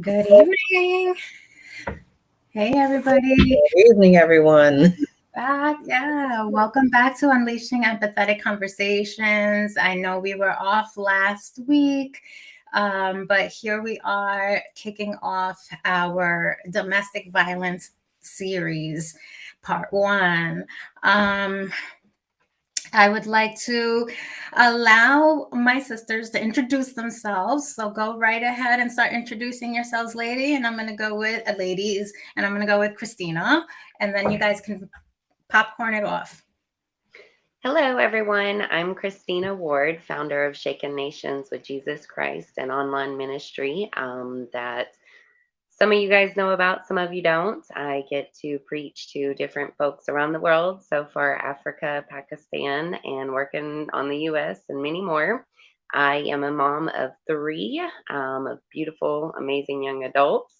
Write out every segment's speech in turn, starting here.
Good evening. Hey, everybody. Good evening, everyone. Back. Yeah. Welcome back to Unleashing Empathetic Conversations. I know we were off last week, but here we are kicking off our domestic violence series, part one. Um, I would like to allow my sisters to introduce themselves. So go right ahead and start introducing yourselves, lady. And I'm going to go with ladies, and I'm going to go with Christina. And then you guys can popcorn it off. Hello, everyone. I'm Christina Ward, founder of Shaken Nations with Jesus Christ, an online ministry that some of you guys know about, some of you don't. I get to preach to different folks around the world, so far Africa, Pakistan, and working on the US and many more. I am a mom of three of beautiful, amazing young adults.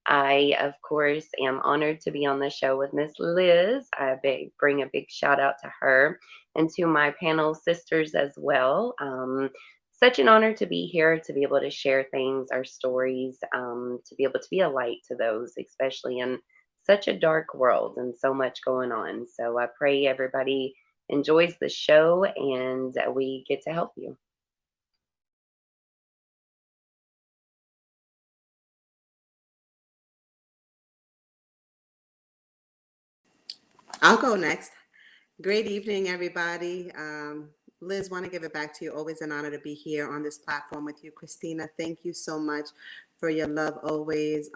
I, of course, am honored to be on the show with Miss Liz. Bring a big shout out to her and to my panel sisters as well. Such an honor to be here, to be able to share things, our stories, to be able to be a light to those, especially in such a dark world and so much going on. So I pray everybody enjoys the show and we get to help you. I'll go next. Great evening, everybody. Liz, want to give it back to you. Always an honor to be here on this platform with you. Christina, thank you so much for your love always.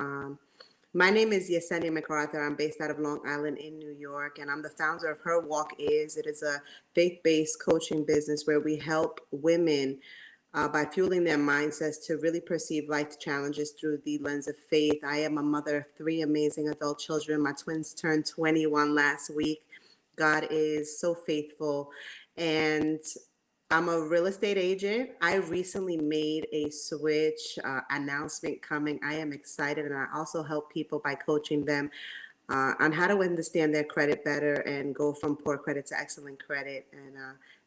My name is Yesenia MacArthur. I'm based out of Long Island in New York, and I'm the founder of Her Walk Is. It is a faith-based coaching business where we help women by fueling their mindsets to really perceive life challenges through the lens of faith. I am a mother of three amazing adult children. My twins turned 21 last week. God is so faithful. And I'm a real estate agent. I recently made a switch announcement coming. I am excited, and I also help people by coaching them on how to understand their credit better and go from poor credit to excellent credit. And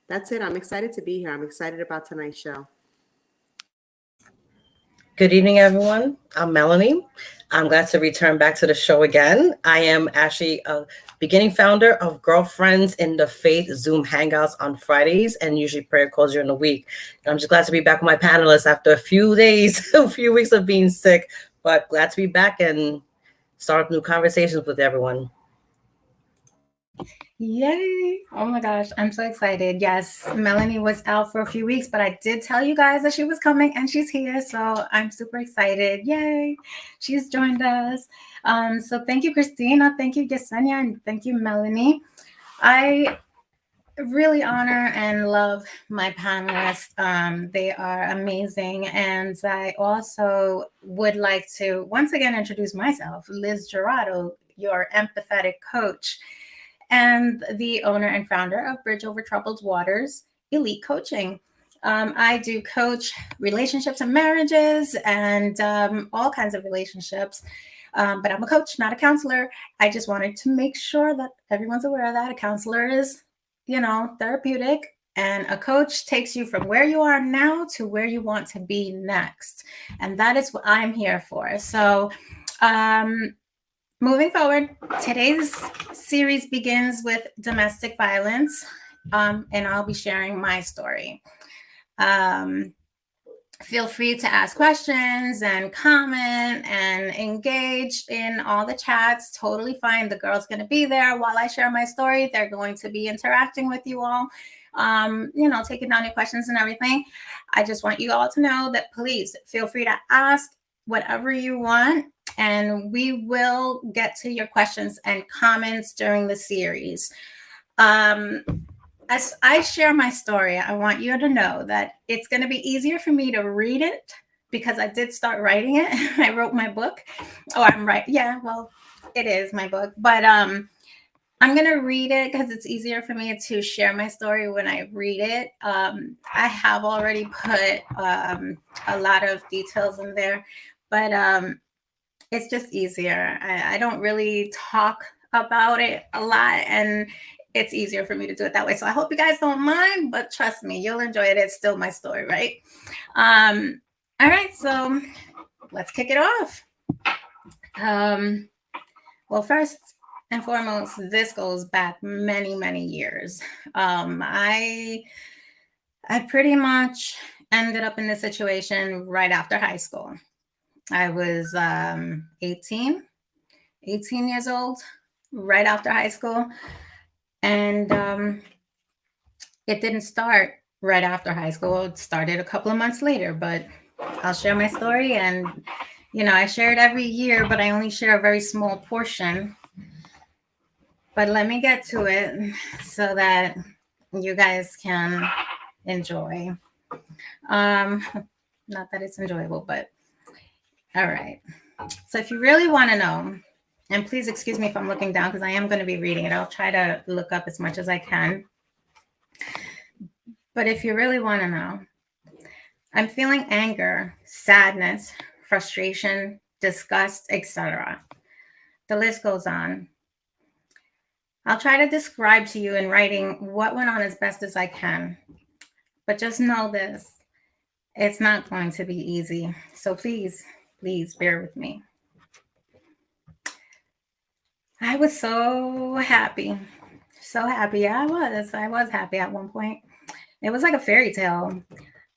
that's it. I'm excited to be here. I'm excited about tonight's show. Good evening, everyone. I'm Melanie. I'm glad to return back to the show again. I am actually a beginning founder of Girlfriends in the Faith Zoom Hangouts on Fridays and usually prayer calls during the week. And I'm just glad to be back with my panelists after a few days, a few weeks of being sick, but glad to be back and start new conversations with everyone. Yay. Oh my gosh. I'm so excited. Yes, Melanie was out for a few weeks, but I did tell you guys that she was coming and she's here. So I'm super excited. Yay. She's joined us. So thank you, Christina. Thank you, Yesenia. And thank you, Melanie. I really honor and love my panelists. They are amazing. And I also would like to once again introduce myself, Liz Gerardo, your empathetic coach, and the owner and founder of Bridge Over Troubled Waters Elite Coaching. I do coach relationships and marriages and all kinds of relationships. But I'm a coach, not a counselor. I just wanted to make sure that everyone's aware of that. A counselor is, therapeutic, and a coach takes you from where you are now to where you want to be next. And that is what I'm here for. So, moving forward, today's series begins with domestic violence, and I'll be sharing my story. Feel free to ask questions and comment and engage in all the chats. Totally fine. The girl's going to be there while I share my story. They're going to be interacting with you all, taking down your questions and everything. I just want you all to know that please feel free to ask whatever you want, and we will get to your questions and comments during the series. As I share my story, I want you to know that it's going to be easier for me to read it because I did start writing it. I wrote my book. Oh, I'm right. Yeah, well, it is my book. But I'm going to read it because it's easier for me to share my story when I read it. I have already put a lot of details in there, but it's just easier. I don't really talk about it a lot, and it's easier for me to do it that way. So I hope you guys don't mind, but trust me, you'll enjoy it. It's still my story, right? All right, so let's kick it off. Well, first and foremost, this goes back many, many years. I pretty much ended up in this situation right after high school. I was 18 years old, right after high school. And it didn't start right after high school. It started a couple of months later, but I'll share my story. And, I share it every year, but I only share a very small portion. But let me get to it so that you guys can enjoy. Not that it's enjoyable, but all right. So if you really want to know, and please excuse me if I'm looking down because I am going to be reading it. I'll try to look up as much as I can. But if you really want to know, I'm feeling anger, sadness, frustration, disgust, etc. The list goes on. I'll try to describe to you in writing what went on as best as I can. But just know this, it's not going to be easy. So please, please bear with me. I was so happy. So happy. I was happy at one point. It was like a fairy tale.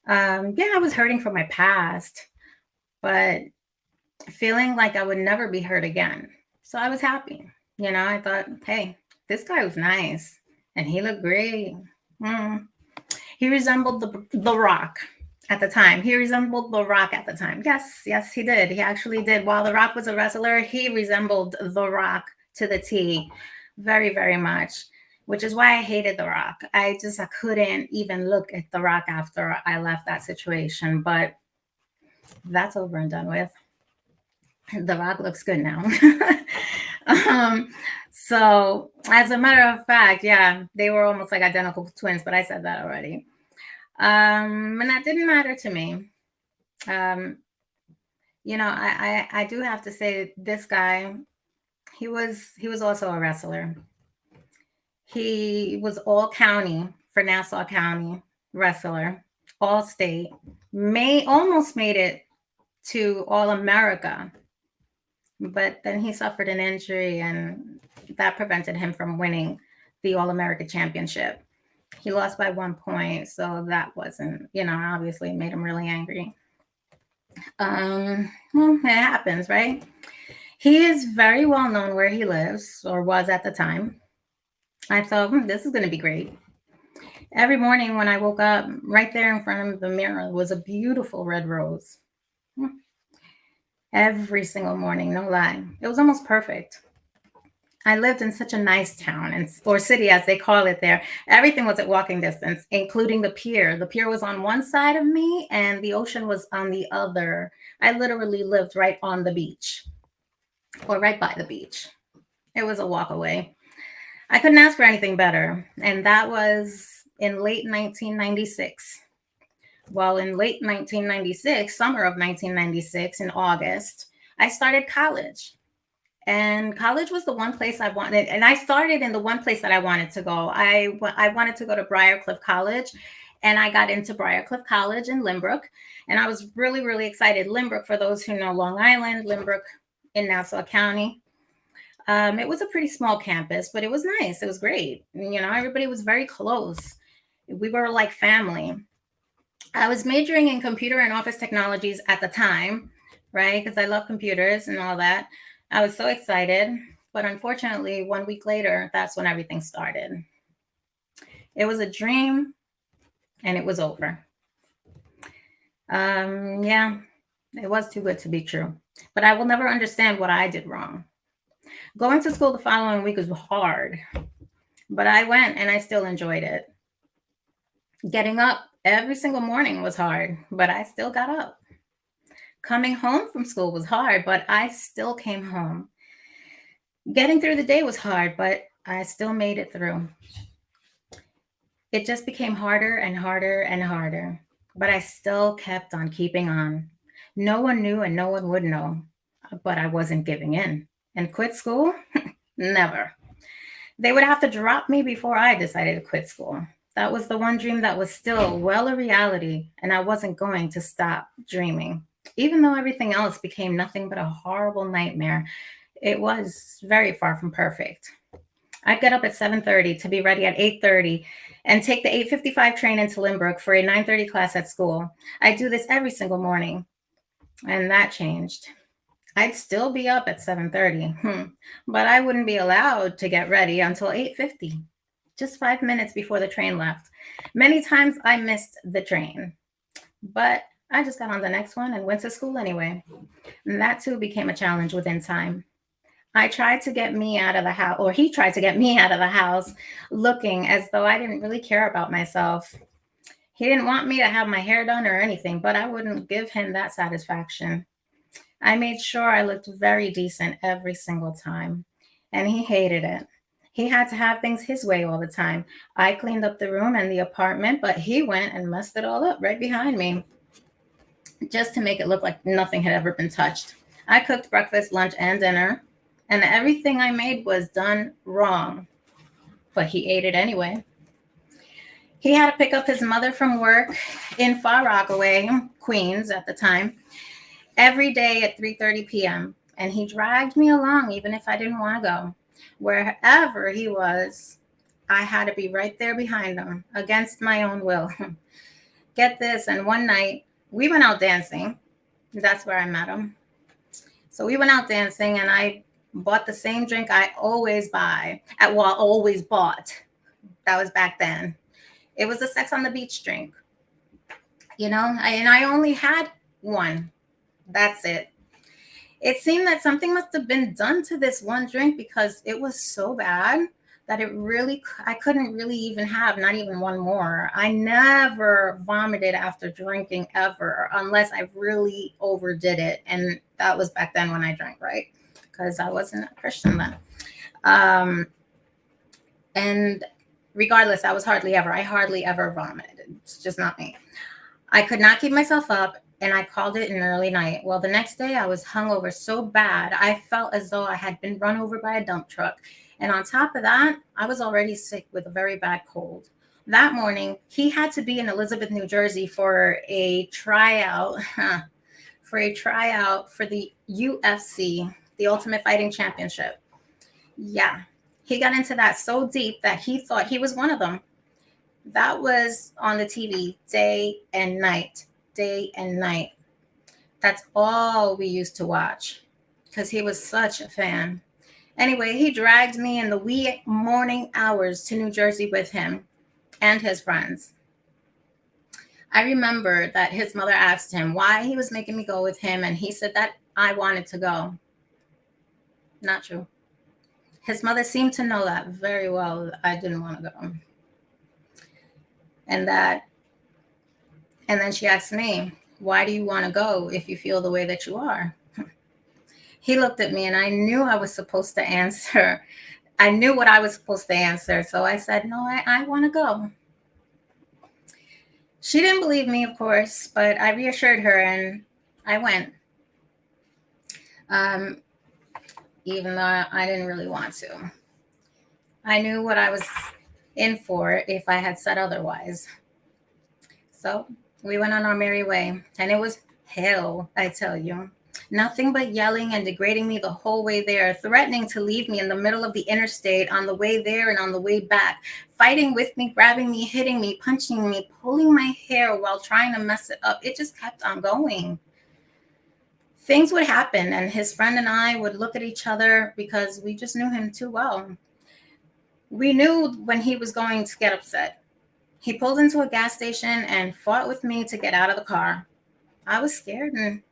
I was hurting from my past, but feeling like I would never be hurt again. So I was happy. I thought, hey, this guy was nice and he looked great. He resembled the Rock at the time. Yes, he did. He actually did. While The Rock was a wrestler, he resembled The Rock to the T very, very much, which is why I hated The Rock. I couldn't even look at The Rock after I left that situation, but that's over and done with. The Rock looks good now. So as a matter of fact, yeah, they were almost like identical twins, but I said that already. And that didn't matter to me. I do have to say this guy, he was also a wrestler. He was all county for Nassau County wrestler, all state, almost made it to All America, but then he suffered an injury and that prevented him from winning the All America Championship. He lost by 1 point, so that wasn't, obviously made him really angry. Well, it happens, right? He is very well known where he lives, or was at the time. I thought, this is going to be great. Every morning when I woke up, right there in front of the mirror was a beautiful red rose. Every single morning, no lie. It was almost perfect. I lived in such a nice town, or city as they call it there. Everything was at walking distance, including the pier. The pier was on one side of me and the ocean was on the other. I literally lived right on the beach, or right by the beach. It was a walk away. I couldn't ask for anything better. And that was in late 1996. Well, in late 1996, summer of 1996, in August, I started college. And college was the one place I wanted. And I started in the one place that I wanted to go. I wanted to go to Briarcliff College. And I got into Briarcliff College in Lynbrook. And I was really, really excited. Lynbrook, for those who know Long Island, Lynbrook in Nassau County. It was a pretty small campus, but it was nice. It was great. Everybody was very close. We were like family. I was majoring in computer and office technologies at the time, right? Because I love computers and all that. I was so excited. But unfortunately, 1 week later, that's when everything started. It was a dream and it was over. It was too good to be true. But I will never understand what I did wrong. Going to school the following week was hard, but I went and I still enjoyed it. Getting up every single morning was hard, but I still got up. Coming home from school was hard, but I still came home. Getting through the day was hard, but I still made it through. It just became harder and harder and harder, but I still kept on keeping on. No one knew and no one would know, but I wasn't giving in. And quit school? Never. They would have to drop me before I decided to quit school. That was the one dream that was still well a reality, and I wasn't going to stop dreaming. Even though everything else became nothing but a horrible nightmare, it was very far from perfect. I'd get up at 7:30 to be ready at 8:30 and take the 8:55 train into Lynbrook for a 9:30 class at school. I do this every single morning, and that changed. I'd still be up at 7:30, but I wouldn't be allowed to get ready until 8:50, just 5 minutes before the train left. Many times I missed the train, but I just got on the next one and went to school anyway. And that too became a challenge within time. I tried to get me out of the house, or he tried to get me out of the house, looking as though I didn't really care about myself. He didn't want me to have my hair done or anything, but I wouldn't give him that satisfaction. I made sure I looked very decent every single time, and he hated it. He had to have things his way all the time. I cleaned up the room and the apartment, but he went and messed it all up right behind me just to make it look like nothing had ever been touched. I cooked breakfast, lunch, and dinner, and everything I made was done wrong, but he ate it anyway. He had to pick up his mother from work in Far Rockaway, Queens at the time, every day at 3:30 p.m. And he dragged me along even if I didn't want to go. Wherever he was, I had to be right there behind him against my own will. Get this, and one night we went out dancing. That's where I met him. So we went out dancing and I bought the same drink I always buy, always bought. That was back then. It was a Sex on the Beach drink, and I only had one. That's it. It seemed that something must have been done to this one drink because it was so bad that I couldn't really even have not even one more. I never vomited after drinking ever, unless I really overdid it. And that was back then when I drank, right? Because I wasn't a Christian then. And regardless, I hardly ever vomited. It's just not me. I could not keep myself up, and I called it an early night. Well, the next day I was hungover so bad, I felt as though I had been run over by a dump truck. And on top of that, I was already sick with a very bad cold. That morning, he had to be in Elizabeth, New Jersey for a tryout, for the UFC, the Ultimate Fighting Championship. Yeah, he got into that so deep that he thought he was one of them. That was on the TV day and night, day and night. That's all we used to watch because he was such a fan. Anyway, he dragged me in the wee morning hours to New Jersey with him and his friends. I remember that his mother asked him why he was making me go with him, and he said that I wanted to go. Not true. His mother seemed to know that very well. I didn't want to go. And then she asked me, why do you want to go if you feel the way that you are? He looked at me and I knew I was supposed to answer. I knew what I was supposed to answer. So I said, no, I want to go. She didn't believe me, of course, but I reassured her and I went. Even though I didn't really want to. I knew what I was in for if I had said otherwise. So we went on our merry way, and it was hell, I tell you. Nothing but yelling and degrading me the whole way there, threatening to leave me in the middle of the interstate on the way there and on the way back, fighting with me, grabbing me, hitting me, punching me, pulling my hair while trying to mess it up. It just kept on going. Things would happen, and his friend and I would look at each other because we just knew him too well. We knew when he was going to get upset. He pulled into a gas station and fought with me to get out of the car. I was scared and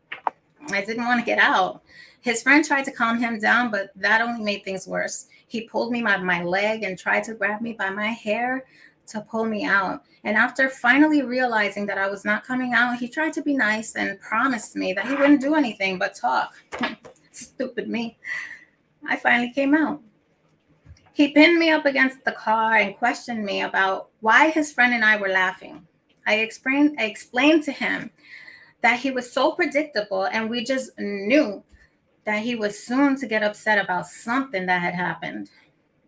I didn't want to get out. His friend tried to calm him down, but that only made things worse. He pulled me by my leg and tried to grab me by my hair to pull me out. And after finally realizing that I was not coming out, he tried to be nice and promised me that he wouldn't do anything but talk. Stupid me. I finally came out. He pinned me up against the car and questioned me about why his friend and I were laughing. I explained to him that he was so predictable and we just knew that he was soon to get upset about something that had happened.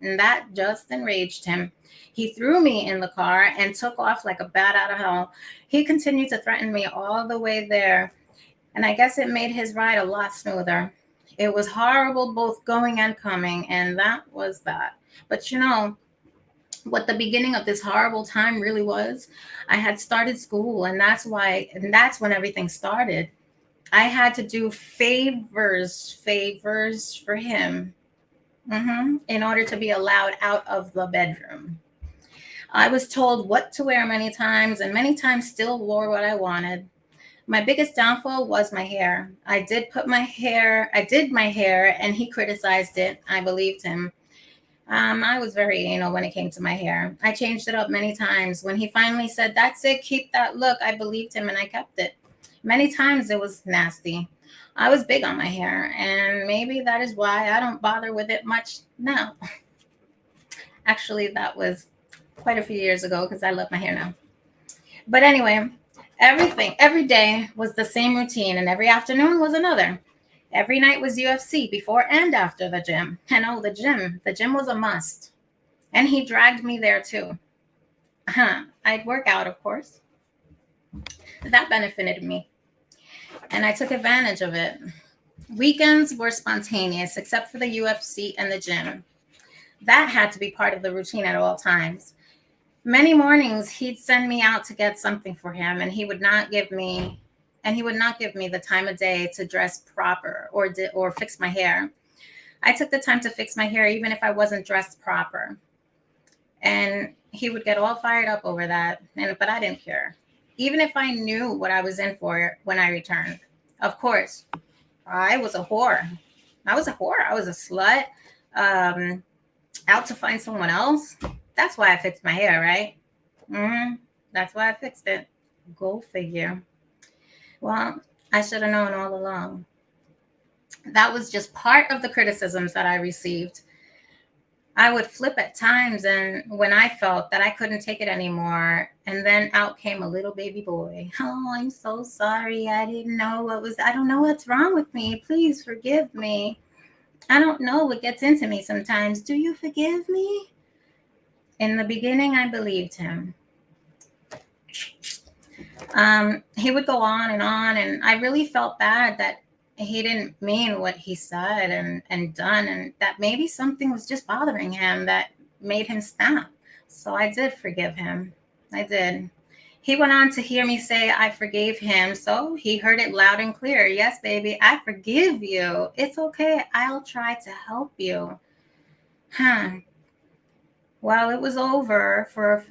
And that just enraged him. He threw me in the car and took off like a bat out of hell. He continued to threaten me all the way there. And I guess it made his ride a lot smoother. It was horrible both going and coming, and that was that. But what the beginning of this horrible time really was? I had started school, and that's when everything started. I had to do favors for him, in order to be allowed out of the bedroom. I was told what to wear many times, and many times still wore what I wanted. My biggest downfall was my hair. I did my hair, and he criticized it. I believed him. I was very anal when it came to my hair. I changed it up many times. When he finally said, "That's it, keep that look," I believed him and I kept it. Many times it was nasty. I was big on my hair, and maybe that is why I don't bother with it much now. Actually, that was quite a few years ago because I love my hair now. But anyway, every day was the same routine, and every afternoon was another. Every night was UFC before and after the gym. And oh, the gym was a must. And he dragged me there too. I'd work out, of course. That benefited me, and I took advantage of it. Weekends were spontaneous, except for the UFC and the gym. That had to be part of the routine at all times. Many mornings he'd send me out to get something for him, and he would not give me the time of day to dress proper or fix my hair. I took the time to fix my hair even if I wasn't dressed proper. And he would get all fired up over that, but I didn't care. Even if I knew what I was in for when I returned. Of course, I was a whore. I was a whore. I was a slut. Um, Out to find someone else. That's why I fixed my hair, right? That's why I fixed it. Go figure. Well, I should have known all along. That was just part of the criticisms that I received. I would flip at times, and when I felt that I couldn't take it anymore, and then out came a little baby boy. "Oh, I'm so sorry. I don't know what's wrong with me. Please forgive me. I don't know what gets into me sometimes. Do you forgive me?" In the beginning, I believed him. He would go on, and I really felt bad that he didn't mean what he said and done, and that maybe something was just bothering him that made him snap. So I did forgive him. I did. He went on to hear me say I forgave him, so he heard it loud and clear. "Yes, baby, I forgive you. It's okay. I'll try to help you." Huh. Well, it was over for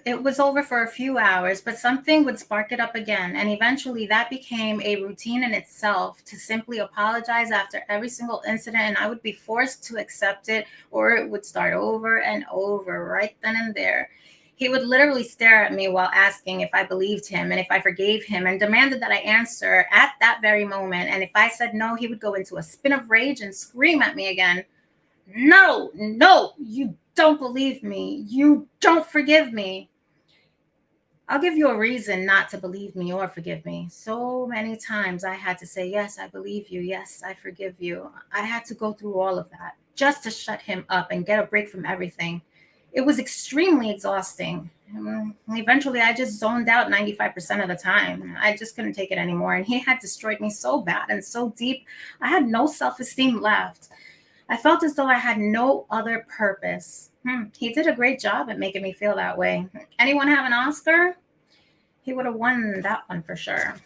a few hours, but something would spark it up again, and eventually that became a routine in itself to simply apologize after every single incident, and I would be forced to accept it, or it would start over and over right then and there. He would literally stare at me while asking if I believed him and if I forgave him, and demanded that I answer at that very moment. And if I said no, he would go into a spin of rage and scream at me again. "No, no, you don't believe me. You don't forgive me. I'll give you a reason not to believe me or forgive me." So many times I had to say, "Yes, I believe you. Yes, I forgive you." I had to go through all of that just to shut him up and get a break from everything. It was extremely exhausting. Eventually, I just zoned out 95% of the time. I just couldn't take it anymore. And he had destroyed me so bad and so deep, I had no self esteem left. I felt as though I had no other purpose. He did a great job at making me feel that way. Anyone have an Oscar? He would have won that one for sure.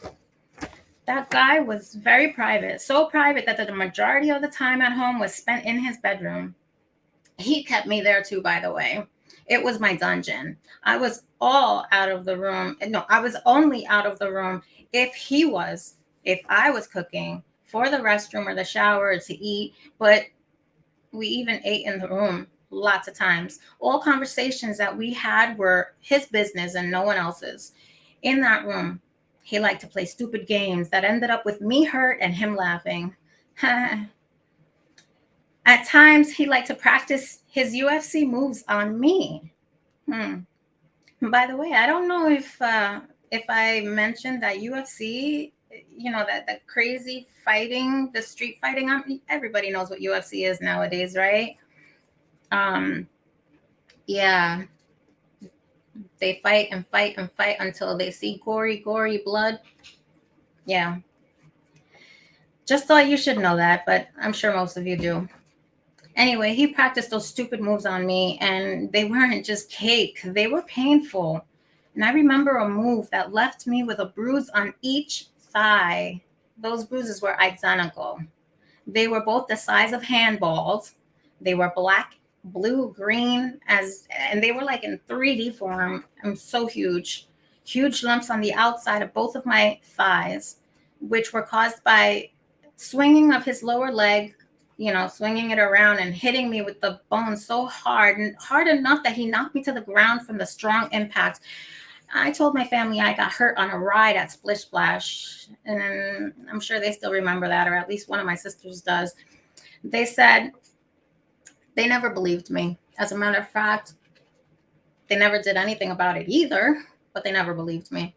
That guy was very private, so private that the majority of the time at home was spent in his bedroom. He kept me there too, by the way. It was my dungeon. I was all out of the room. No, I was only out of the room if I was cooking for the restroom or the shower to eat. But we even ate in the room lots of times. All conversations that we had were his business and no one else's. In that room, he liked to play stupid games that ended up with me hurt and him laughing. At times, he liked to practice his UFC moves on me. Hmm. By the way, I don't know if I mentioned that UFC, that crazy fighting, the street fighting. Everybody knows what UFC is nowadays, right? Um, yeah, they fight and fight and fight until they see gory blood. Yeah. Just thought you should know that, but I'm sure most of you do. Anyway, he practiced those stupid moves on me, and they weren't just cake, they were painful. And I remember a move that left me with a bruise on each thigh. Those bruises were identical. They were both the size of handballs. They were black, blue, green, and they were like in 3D form. I'm so huge. Huge lumps on the outside of both of my thighs, which were caused by swinging of his lower leg, swinging it around and hitting me with the bone so hard, and hard enough that he knocked me to the ground from the strong impact. I told my family I got hurt on a ride at Splish Splash, and I'm sure they still remember that, or at least one of my sisters does. They said they never believed me. As a matter of fact, they never did anything about it either, but they never believed me.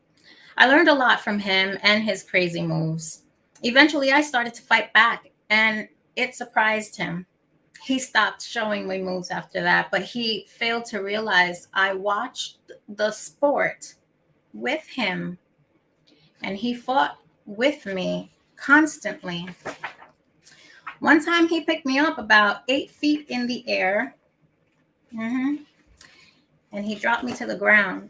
I learned a lot from him and his crazy moves. Eventually, I started to fight back, and it surprised him. He stopped showing me moves after that, but he failed to realize I watched the sport with him, and he fought with me constantly. One time he picked me up about 8 feet in the air, and he dropped me to the ground.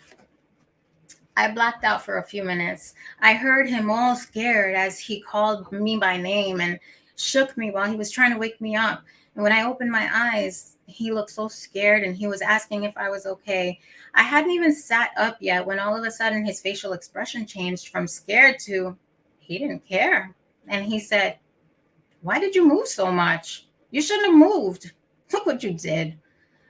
I blacked out for a few minutes. I heard him all scared as he called me by name and shook me while he was trying to wake me up. And when I opened my eyes, he looked so scared and he was asking if I was okay. I hadn't even sat up yet when all of a sudden his facial expression changed from scared to he didn't care. And he said, "Why did you move so much? You shouldn't have moved. Look what you did.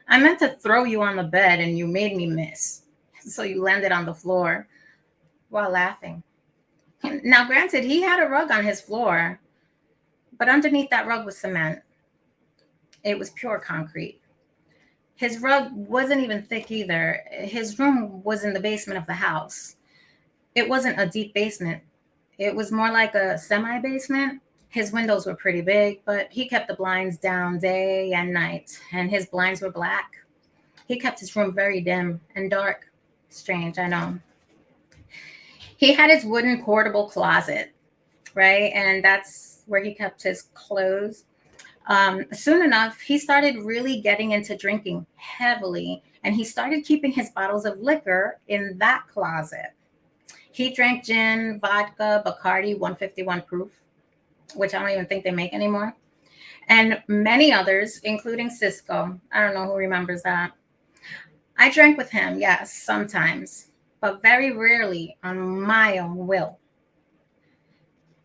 I meant to throw you on the bed and you made me miss. So you landed on the floor," while laughing. Now, granted, he had a rug on his floor, but underneath that rug was cement. It was pure concrete. His rug wasn't even thick either. His room was in the basement of the house. It wasn't a deep basement. It was more like a semi-basement. His windows were pretty big, but he kept the blinds down day and night, and his blinds were black. He kept his room very dim and dark. Strange, I know. He had his wooden portable closet, right? And that's where he kept his clothes. Soon enough, he started really getting into drinking heavily, and he started keeping his bottles of liquor in that closet. He drank gin, vodka, Bacardi 151 proof, which I don't even think they make anymore, and many others, including Cisco. I don't know who remembers that. I drank with him, yes, sometimes, but very rarely on my own will.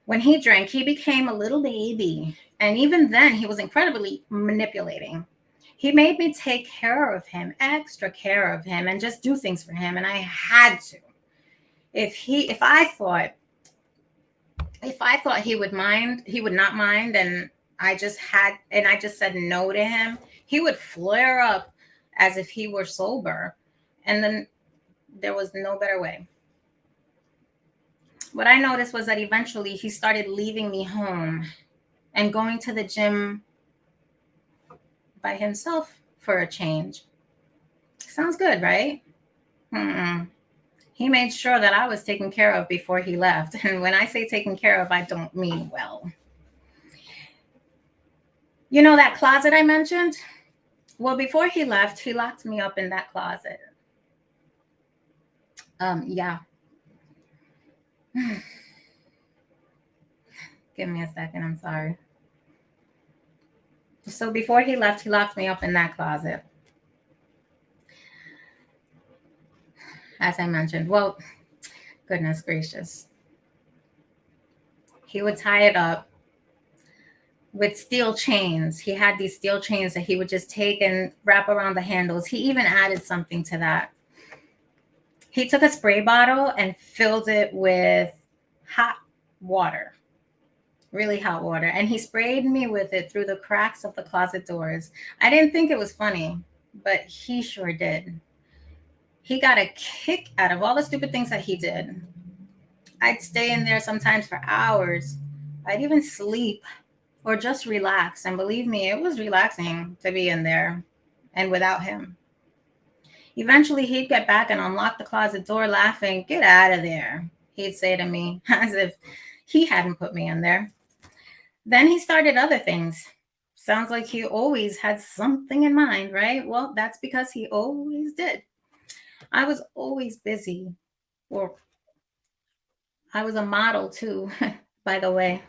When he drank, he became a little baby, and even then, he was incredibly manipulating. He made me take care of him, extra care of him, and just do things for him, and I had to. If I thought he would mind, he would not mind, and I just said no to him, he would flare up as if he were sober, and then there was no better way. What I noticed was that eventually he started leaving me home and going to the gym by himself for a change. Sounds good, right? Mm-mm. He made sure that I was taken care of before he left. And when I say taken care of, I don't mean well. You know that closet I mentioned? Well, before he left, he locked me up in that closet. Yeah. Give me a second. I'm sorry. So before he left, he locked me up in that closet. As I mentioned, well, goodness gracious. He would tie it up with steel chains. He had these steel chains that he would just take and wrap around the handles. He even added something to that. He took a spray bottle and filled it with hot water, really hot water, and he sprayed me with it through the cracks of the closet doors. I didn't think it was funny, but he sure did. He got a kick out of all the stupid things that he did. I'd stay in there sometimes for hours. I'd even sleep or just relax. And believe me, it was relaxing to be in there and without him. Eventually, he'd get back and unlock the closet door laughing, "Get out of there," he'd say to me, as if he hadn't put me in there. Then he started other things. Sounds like he always had something in mind, right? Well, that's because he always did. I was always busy. Or I was a model too, by the way.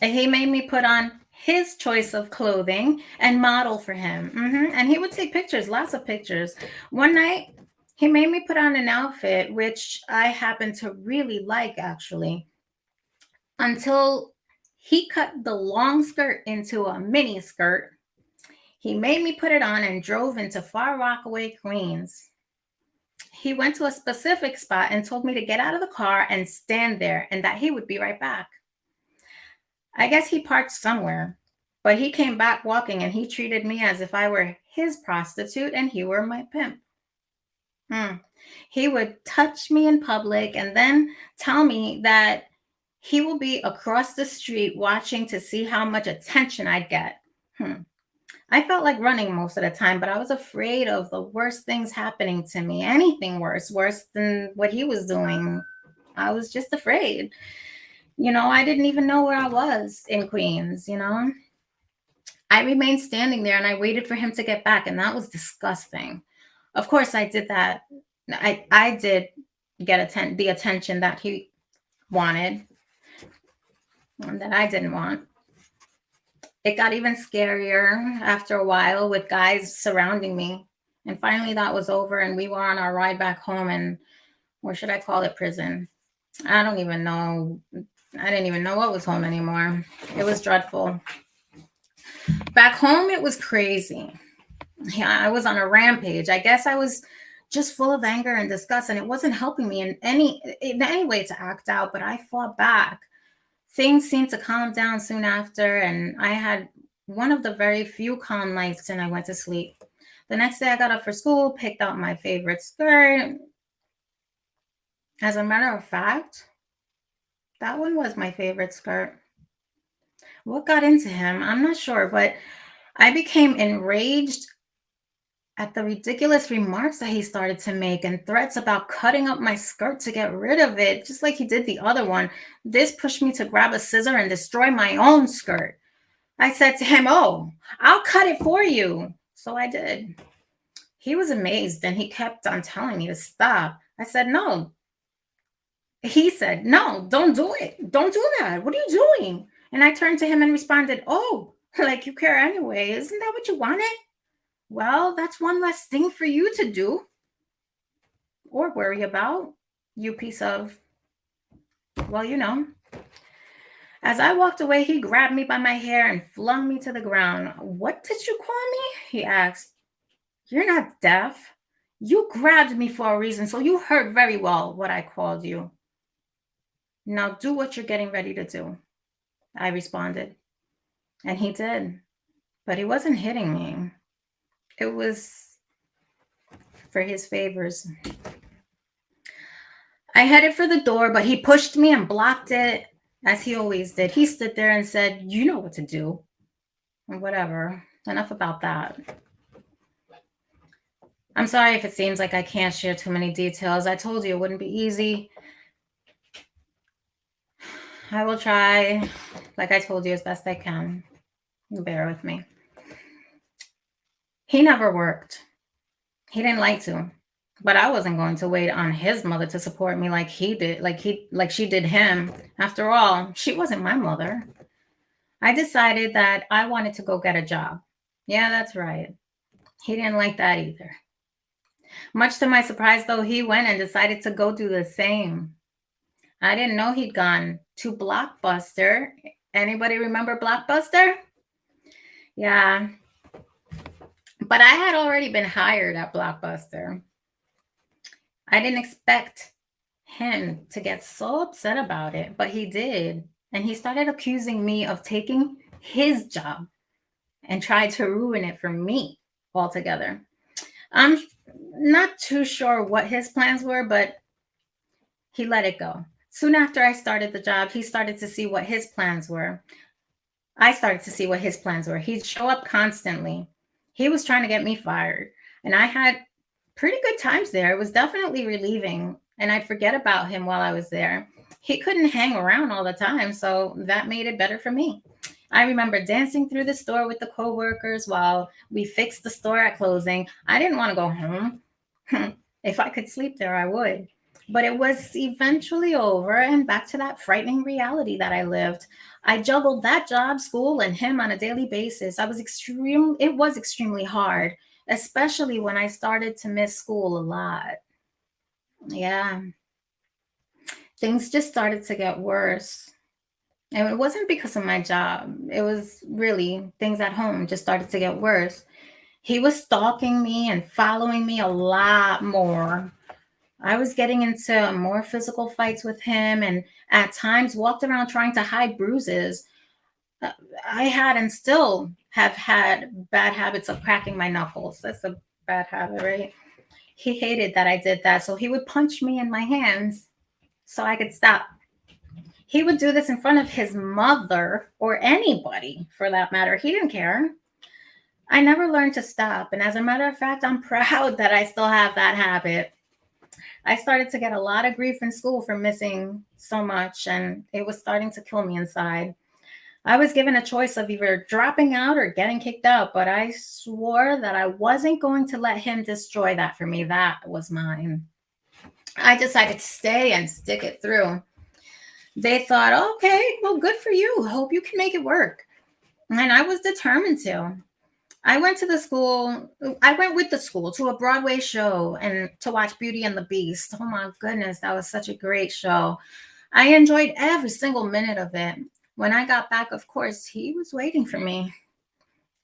And he made me put on his choice of clothing and model for him. And he would take pictures, lots of pictures. One night, he made me put on an outfit, which I happen to really like actually, until he cut the long skirt into a mini skirt. He made me put it on and drove into Far Rockaway, Queens. He went to a specific spot and told me to get out of the car and stand there and that he would be right back. I guess he parked somewhere, but he came back walking and he treated me as if I were his prostitute and he were my pimp. He would touch me in public and then tell me that he will be across the street watching to see how much attention I'd get. I felt like running most of the time, but I was afraid of the worst things happening to me. Anything worse than what he was doing. I was just afraid. I didn't even know where I was in Queens. I remained standing there and I waited for him to get back, and that was disgusting. Of course, I did that. I did get the attention that he wanted and that I didn't want. It got even scarier after a while with guys surrounding me. And finally that was over and we were on our ride back home, and or should I call it prison? I don't even know. I didn't even know what was home anymore. It was dreadful. Back home, it was crazy. Yeah, I was on a rampage. I guess I was just full of anger and disgust, and it wasn't helping me in any way to act out, but I fought back. Things seemed to calm down soon after, and I had one of the very few calm nights, and I went to sleep. The next day I got up for school, picked out my favorite skirt. As a matter of fact, that one was my favorite skirt. What got into him? I'm not sure, but I became enraged at the ridiculous remarks that he started to make and threats about cutting up my skirt to get rid of it, just like he did the other one. This pushed me to grab a scissor and destroy my own skirt. I said to him, "Oh, I'll cut it for you." So I did. He was amazed and he kept on telling me to stop. I said, "No." He said, "No, don't do it. Don't do that. What are you doing?" And I turned to him and responded, "Oh, like you care anyway. Isn't that what you wanted? Well, that's one less thing for you to do or worry about, you piece of, well. As I walked away, he grabbed me by my hair and flung me to the ground. "What did you call me?" he asked. "You're not deaf. You grabbed me for a reason, so you heard very well what I called you. Now do what you're getting ready to do," I responded. And he did. But he wasn't hitting me. It was for his favors. I headed for the door, but he pushed me and blocked it, as he always did. He stood there and said, "You know what to do." And whatever. Enough about that. I'm sorry if it seems like I can't share too many details. I told you it wouldn't be easy. I will try, like I told you, as best I can. Bear with me. He never worked. He didn't like to. But I wasn't going to wait on his mother to support me like he did, like she did him. After all, she wasn't my mother. I decided that I wanted to go get a job. Yeah, that's right. He didn't like that either. Much to my surprise, though, he went and decided to go do the same. I didn't know he'd gone to Blockbuster. Anybody remember Blockbuster? Yeah. But I had already been hired at Blockbuster. I didn't expect him to get so upset about it, but he did. And he started accusing me of taking his job and tried to ruin it for me altogether. I'm not too sure what his plans were, but he let it go. Soon after I started the job, he started to see what his plans were. I started to see what his plans were. He'd show up constantly. He was trying to get me fired. And I had pretty good times there. It was definitely relieving. And I'd forget about him while I was there. He couldn't hang around all the time, so that made it better for me. I remember dancing through the store with the coworkers while we fixed the store at closing. I didn't want to go home. If I could sleep there, I would. But it was eventually over and back to that frightening reality that I lived. I juggled that job, school, and him on a daily basis. It was extremely hard, especially when I started to miss school a lot. Yeah, things just started to get worse. And it wasn't because of my job. It was really things at home just started to get worse. He was stalking me and following me a lot more. I was getting into more physical fights with him and at times walked around trying to hide bruises. Uh, I had and still have had bad habits of cracking my knuckles. That's a bad habit, right? He hated that I did that. So he would punch me in my hands so I could stop. He would do this in front of his mother or anybody for that matter. He didn't care. I never learned to stop. And as a matter of fact, I'm proud that I still have that habit. I started to get a lot of grief in school for missing so much, and it was starting to kill me inside. I was given a choice of either dropping out or getting kicked out, but I swore that I wasn't going to let him destroy that for me. That was mine. I decided to stay and stick it through. They thought, okay, well, good for you. Hope you can make it work. And I was determined to. I went to the school. I went with the school to a Broadway show and to watch Beauty and the Beast. Oh my goodness, that was such a great show. I enjoyed every single minute of it. When I got back, of course, he was waiting for me.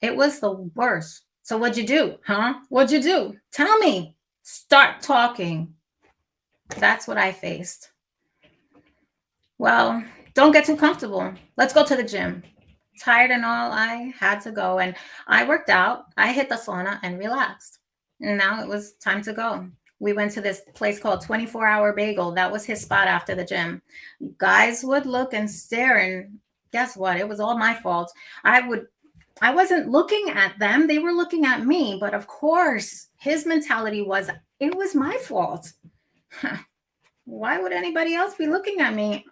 It was the worst. So what'd you do? Huh? What'd you do? Tell me. Start talking. That's what I faced. Well, don't get too comfortable. Let's go to the gym. Tired and all, I had to go. And I worked out. I hit the sauna and relaxed. And now it was time to go. We went to this place called 24-Hour Bagel. That was his spot after the gym. Guys would look and stare, and guess what? It was all my fault. I wasn't looking at them. They were looking at me. But of course, his mentality was it was my fault. Why would anybody else be looking at me?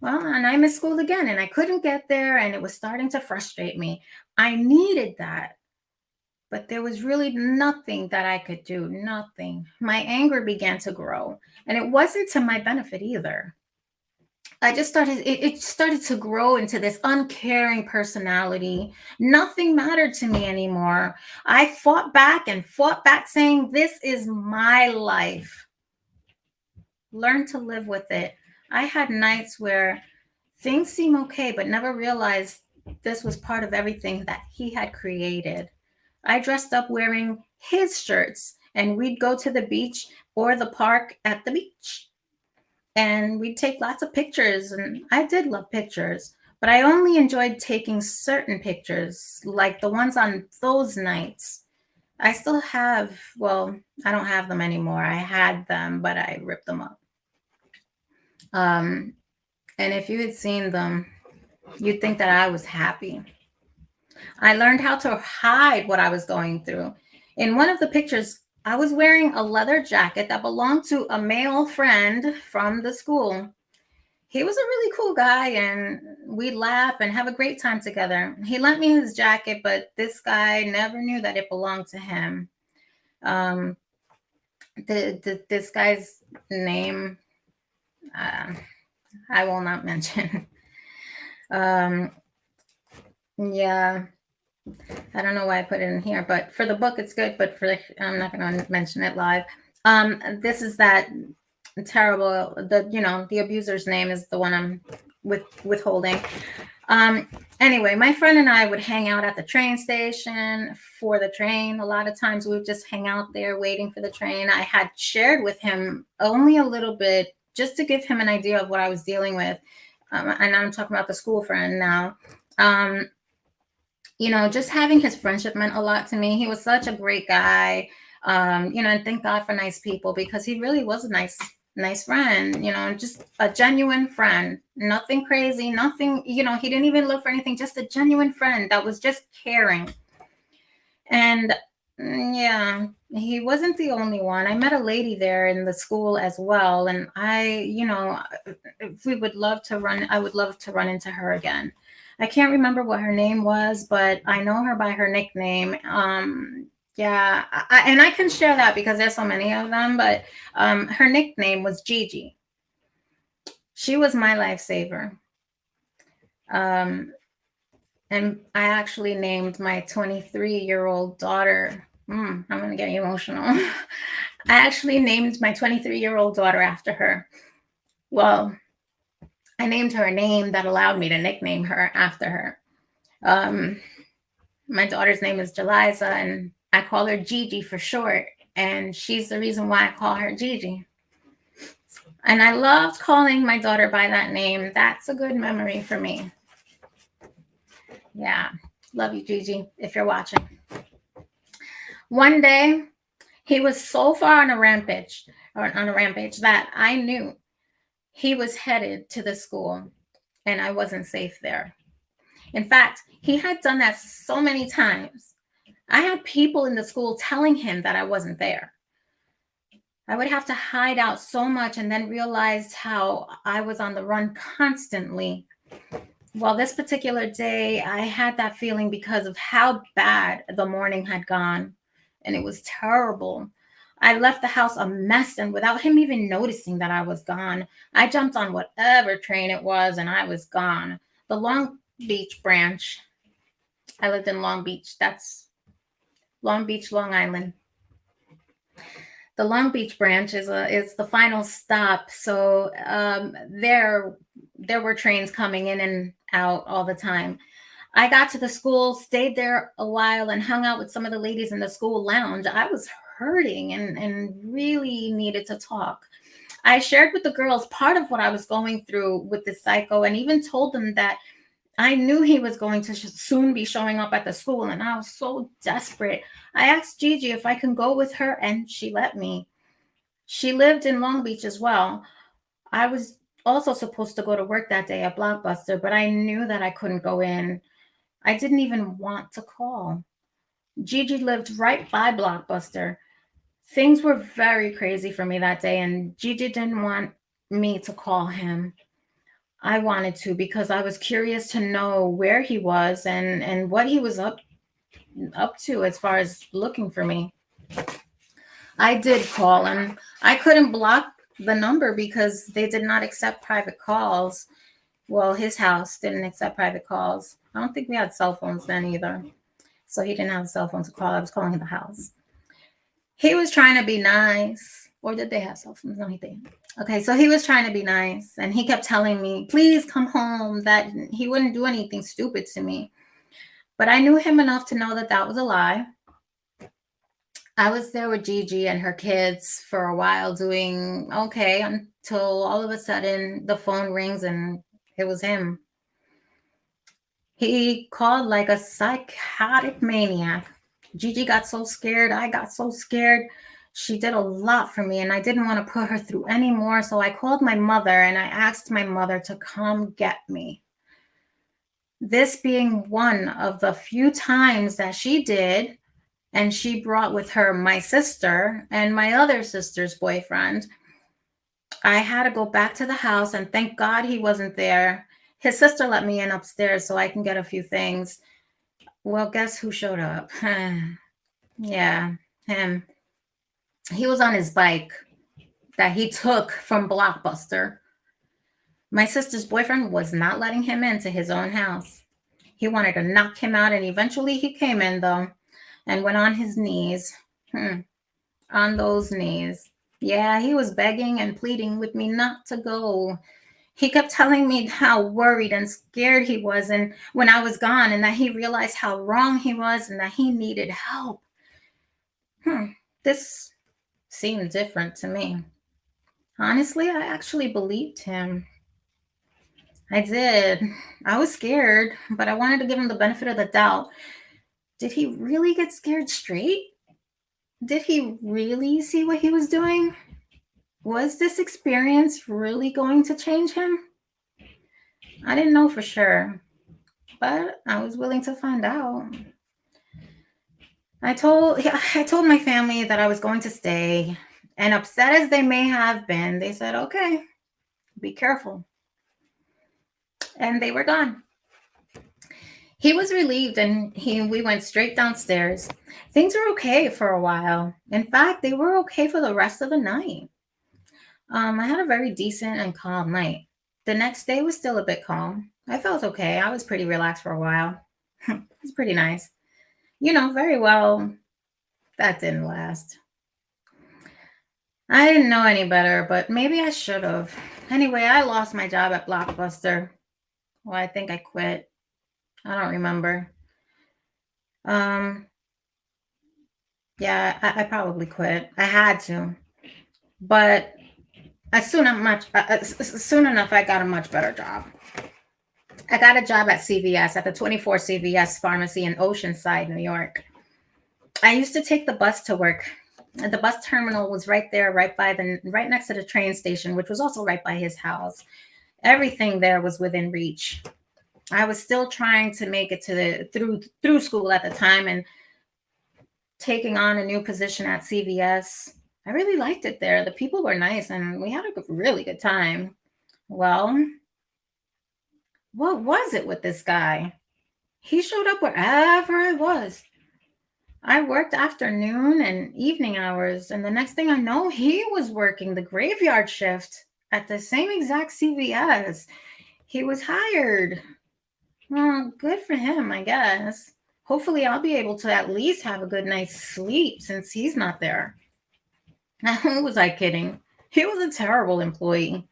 Well, and I missed school again and I couldn't get there and it was starting to frustrate me. I needed that, but there was really nothing that I could do, nothing. My anger began to grow and it wasn't to my benefit either. It started to grow into this uncaring personality. Nothing mattered to me anymore. I fought back and fought back saying, this is my life. Learn to live with it. I had nights where things seem okay, but never realized this was part of everything that he had created. I dressed up wearing his shirts, and we'd go to the beach or the park at the beach. And we'd take lots of pictures, and I did love pictures, but I only enjoyed taking certain pictures, like the ones on those nights. I still have, well, I don't have them anymore. I had them, but I ripped them up. And if you had seen them, you'd think that I was happy. I learned how to hide what I was going through. In one of the pictures, I was wearing a leather jacket that belonged to a male friend from the school. He was a really cool guy, and we'd laugh and have a great time together. He lent me his jacket, but this guy never knew that it belonged to him. This guy's name, I will not mention. Yeah, I don't know why I put it in here, but for the book, it's good. But I'm not going to mention it live. This is that terrible. The abuser's name is the one I'm withholding. Anyway, my friend and I would hang out at the train station for the train. A lot of times we would just hang out there waiting for the train. I had shared with him only a little bit just to give him an idea of what I was dealing with. And I'm talking about the school friend now. Just having his friendship meant a lot to me. He was such a great guy. And thank God for nice people because he really was a nice friend, just a genuine friend, nothing crazy, nothing, he didn't even look for anything, just a genuine friend that was just caring. And Yeah, he wasn't the only one. I met a lady there in the school as well, and if we would love to run, I would love to run into her again. I can't remember what her name was, but I know her by her nickname. Yeah, and I can share that because there's so many of them, but her nickname was Gigi. She was my lifesaver. Um, and I actually named my 23-year-old daughter. I'm going to get emotional. I actually named my 23-year-old daughter after her. Well, I named her a name that allowed me to nickname her after her. Um, my daughter's name is Jeliza, and I call her Gigi for short. And she's the reason why I call her Gigi. And I loved calling my daughter by that name. That's a good memory for me. Yeah. Love you, Gigi, if you're watching. One day, he was so far on a rampage that I knew he was headed to the school and I wasn't safe there. In fact, he had done that so many times. I had people in the school telling him that I wasn't there. I would have to hide out so much and then realized how I was on the run constantly. Well, this particular day, I had that feeling because of how bad the morning had gone, and it was terrible. I left the house a mess, and without him even noticing that I was gone, I jumped on whatever train it was, and I was gone. The Long Beach branch. I lived in Long Beach. That's Long Beach, Long Island. The Long Beach branch is the final stop. So there were trains coming in and out all the time. I got to the school, stayed there a while, and hung out with some of the ladies in the school lounge. I was hurting and really needed to talk. I shared with the girls part of what I was going through with the psycho and even told them that I knew he was going to soon be showing up at the school, and I was so desperate. I asked Gigi if I can go with her, and she let me. She lived in Long Beach as well. I was also supposed to go to work that day at Blockbuster, but I knew that I couldn't go in. I didn't even want to call. Gigi lived right by Blockbuster. Things were very crazy for me that day, and Gigi didn't want me to call him. I wanted to because I was curious to know where he was and what he was up to as far as looking for me. I did call him. I couldn't block the number because they did not accept private calls. Well, his house didn't accept private calls. I don't think we had cell phones then either. So he didn't have a cell phone to call. I was calling the house. He was trying to be nice. Or did they have cell phones? No, he didn't. Okay, so he was trying to be nice. And he kept telling me, please come home, that he wouldn't do anything stupid to me. But I knew him enough to know that that was a lie. I was there with Gigi and her kids for a while doing okay until all of a sudden the phone rings and it was him. He called like a psychotic maniac. Gigi got so scared. I got so scared. She did a lot for me and I didn't want to put her through anymore. So I called my mother and I asked my mother to come get me. This being one of the few times that she did, and she brought with her my sister and my other sister's boyfriend. I had to go back to the house and thank God he wasn't there. His sister let me in upstairs so I can get a few things. Well, guess who showed up? Yeah, him. He was on his bike that he took from Blockbuster. My sister's boyfriend was not letting him into his own house. He wanted to knock him out, and eventually he came in, though, and went on his knees. On those knees. Yeah, he was begging and pleading with me not to go. He kept telling me how worried and scared he was and when I was gone, and that he realized how wrong he was and that he needed help. This seemed different to me. Honestly, I actually believed him. I did. I was scared, but I wanted to give him the benefit of the doubt. Did he really get scared straight? Did he really see what he was doing? Was this experience really going to change him? I didn't know for sure, but I was willing to find out. I told my family that I was going to stay, and upset as they may have been, they said, "Okay, be careful." And they were gone. He was relieved and we went straight downstairs. Things were okay for a while. In fact, they were okay for the rest of the night. I had a very decent and calm night. The next day was still a bit calm. I felt okay. I was pretty relaxed for a while. It was pretty nice. Very well, that didn't last. I didn't know any better, but maybe I should have. Anyway, I lost my job at Blockbuster. Well, I think I quit. I don't remember. Um, yeah, I probably quit. I had to, but soon enough, I got a much better job. I got a job at CVS, at the 24 CVS pharmacy in Oceanside, New York. I used to take the bus to work. The bus terminal was right there, right next to the train station, which was also right by his house. Everything there was within reach. I was still trying to make it to through school at the time, and taking on a new position at CVS. I really liked it there. The people were nice and we had a really good time. Well, what was it with this guy? He showed up wherever I was. I worked afternoon and evening hours, and the next thing I know, he was working the graveyard shift at the same exact CVS. He was hired. Well, good for him, I guess. Hopefully, I'll be able to at least have a good night's sleep since he's not there. Who was I kidding? He was a terrible employee.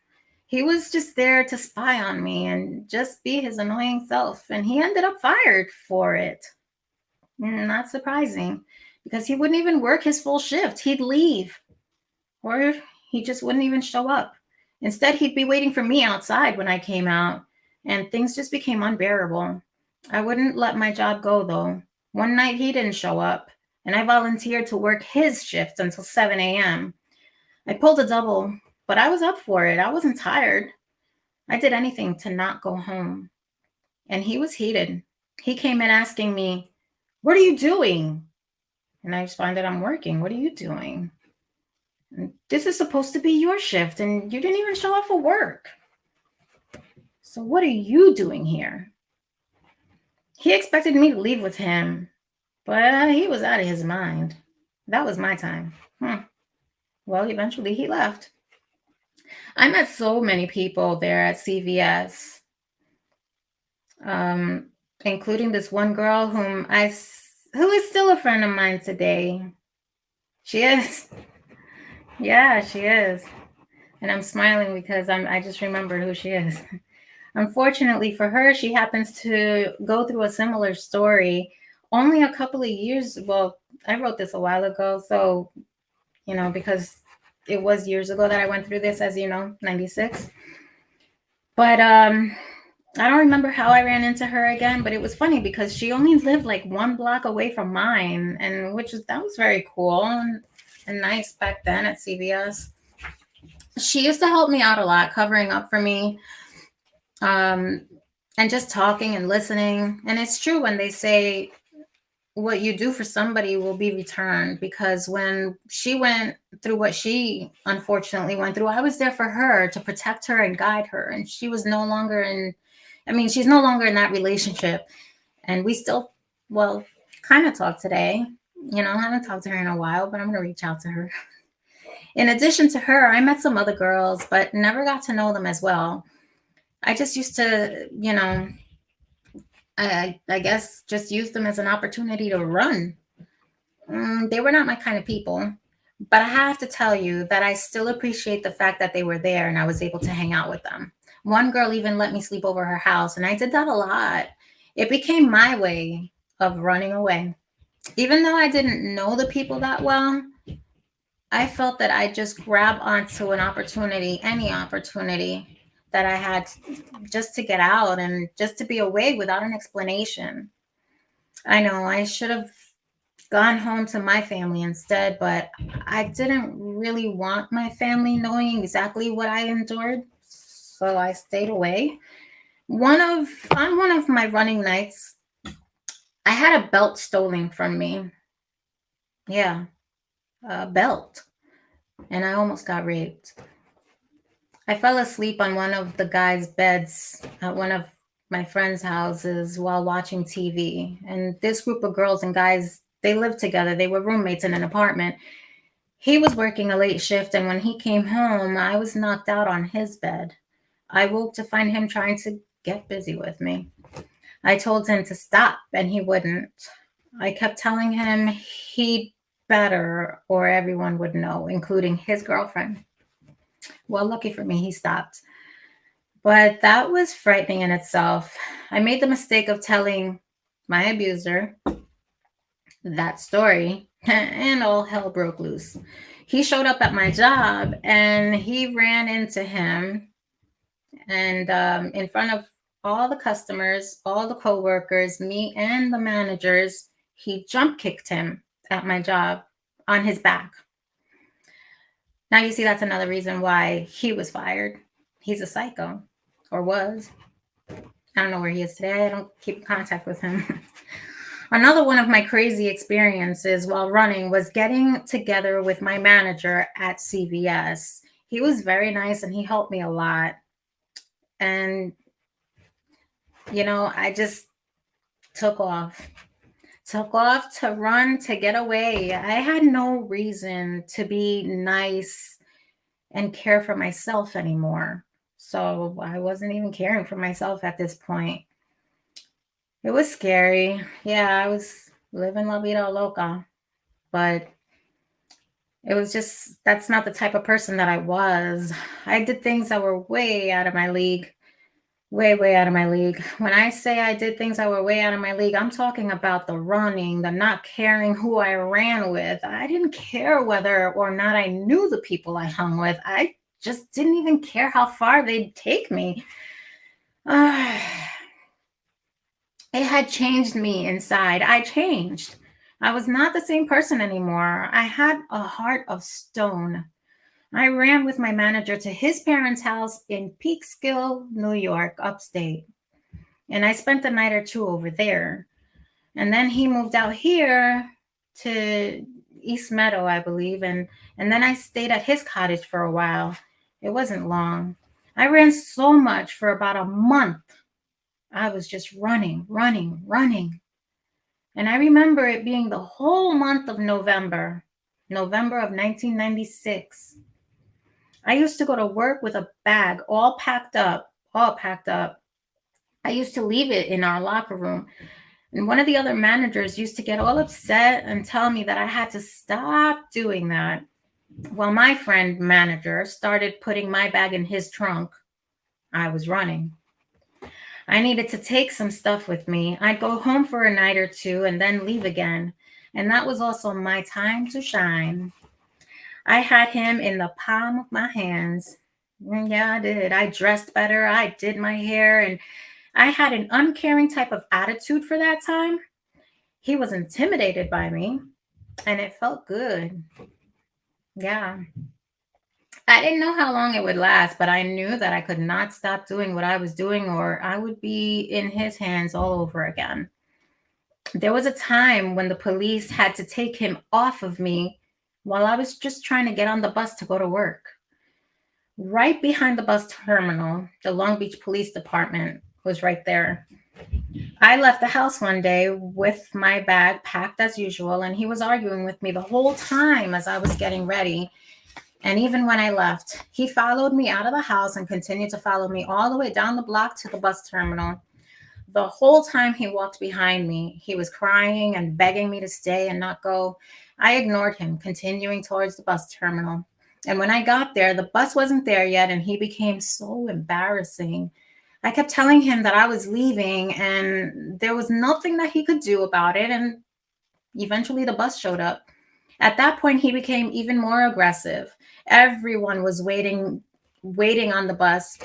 He was just there to spy on me and just be his annoying self, and he ended up fired for it. Not surprising, because he wouldn't even work his full shift. He'd leave, or he just wouldn't even show up. Instead, he'd be waiting for me outside when I came out, and things just became unbearable. I wouldn't let my job go, though. One night he didn't show up, and I volunteered to work his shift until 7 a.m. I pulled a double, but I was up for it. I wasn't tired. I did anything to not go home. And he was heated. He came in asking me, "What are you doing?" And I responded, "I'm working. What are you doing?" "And this is supposed to be your shift, and you didn't even show up for work. So what are you doing here?" He expected me to leave with him, but he was out of his mind. That was my time. Well, eventually he left. I met so many people there at CVS, um, including this one girl who is still a friend of mine today. She is. Yeah, she is. And I'm smiling because I just remembered who she is. Unfortunately for her, she happens to go through a similar story. Only a couple of years, well, I wrote this a while ago, so, because it was years ago that I went through this, as you know, 96. But I don't remember how I ran into her again, but it was funny because she only lived like 1 block away from mine, and that was very cool and nice back then at CVS. She used to help me out a lot, covering up for me, and just talking and listening. And it's true when they say what you do for somebody will be returned, because when she went through what she unfortunately went through, I was there for her to protect her and guide her. And she was no longer she's no longer in that relationship. And we still, well, kind of talk today. I haven't talked to her in a while, but I'm going to reach out to her. In addition to her, I met some other girls, but never got to know them as well. I just used to, I guess just use them as an opportunity to run. They were not my kind of people, but I have to tell you that I still appreciate the fact that they were there and I was able to hang out with them. One girl even let me sleep over her house, and I did that a lot. It became my way of running away. Even though I didn't know the people that well, I felt that I just grab onto an opportunity, any opportunity that I had, just to get out and just to be away without an explanation. I know I should have gone home to my family instead, but I didn't really want my family knowing exactly what I endured, so I stayed away. On one of my running nights, I had a belt stolen from me. Yeah, a belt. And I almost got raped. I fell asleep on one of the guys' beds at one of my friends' houses while watching TV. And this group of girls and guys, they lived together. They were roommates in an apartment. He was working a late shift, and when he came home, I was knocked out on his bed. I woke to find him trying to get busy with me. I told him to stop, and he wouldn't. I kept telling him he'd better, or everyone would know, including his girlfriend. Well, lucky for me, he stopped. But that was frightening in itself. I made the mistake of telling my abuser that story, and all hell broke loose. He showed up at my job and he ran into him, and in front of all the customers, all the coworkers, me and the managers, he jump kicked him at my job on his back. Now you see that's another reason why he was fired. He's a psycho, or was. I don't know where he is today. I don't keep in contact with him. Another one of my crazy experiences while running was getting together with my manager at CVS. He was very nice and he helped me a lot. And, I just took off. Took off to run, to get away. I had no reason to be nice and care for myself anymore. So I wasn't even caring for myself at this point. It was scary. Yeah, I was living la vida loca, but it was just, that's not the type of person that I was. I did things that were way out of my league. Way, way out of my league. When I say I did things that were way out of my league, I'm talking about the running, the not caring who I ran with. I didn't care whether or not I knew the people I hung with. I just didn't even care how far they'd take me. It had changed me inside. I changed. I was not the same person anymore. I had a heart of stone. I ran with my manager to his parents' house in Peekskill, New York, upstate. And I spent a night or two over there. And then he moved out here to East Meadow, I believe. And then I stayed at his cottage for a while. It wasn't long. I ran so much for about a month. I was just running, running, running. And I remember it being the whole month of November of 1996. I used to go to work with a bag all packed up, all packed up. I used to leave it in our locker room. And one of the other managers used to get all upset and tell me that I had to stop doing that. Well, my friend manager started putting my bag in his trunk. I was running. I needed to take some stuff with me. I'd go home for a night or two and then leave again. And that was also my time to shine. I had him in the palm of my hands. Yeah, I did. I dressed better. I did my hair. And I had an uncaring type of attitude for that time. He was intimidated by me. And it felt good. Yeah. I didn't know how long it would last, but I knew that I could not stop doing what I was doing or I would be in his hands all over again. There was a time when the police had to take him off of me while I was just trying to get on the bus to go to work. Right behind the bus terminal, the Long Beach Police Department was right there. I left the house one day with my bag packed as usual, and he was arguing with me the whole time as I was getting ready. And even when I left, he followed me out of the house and continued to follow me all the way down the block to the bus terminal. The whole time he walked behind me, he was crying and begging me to stay and not go. I ignored him, continuing towards the bus terminal. And when I got there, the bus wasn't there yet, and he became so embarrassing. I kept telling him that I was leaving, and there was nothing that he could do about it. And eventually the bus showed up. At that point, he became even more aggressive. Everyone was waiting on the bus.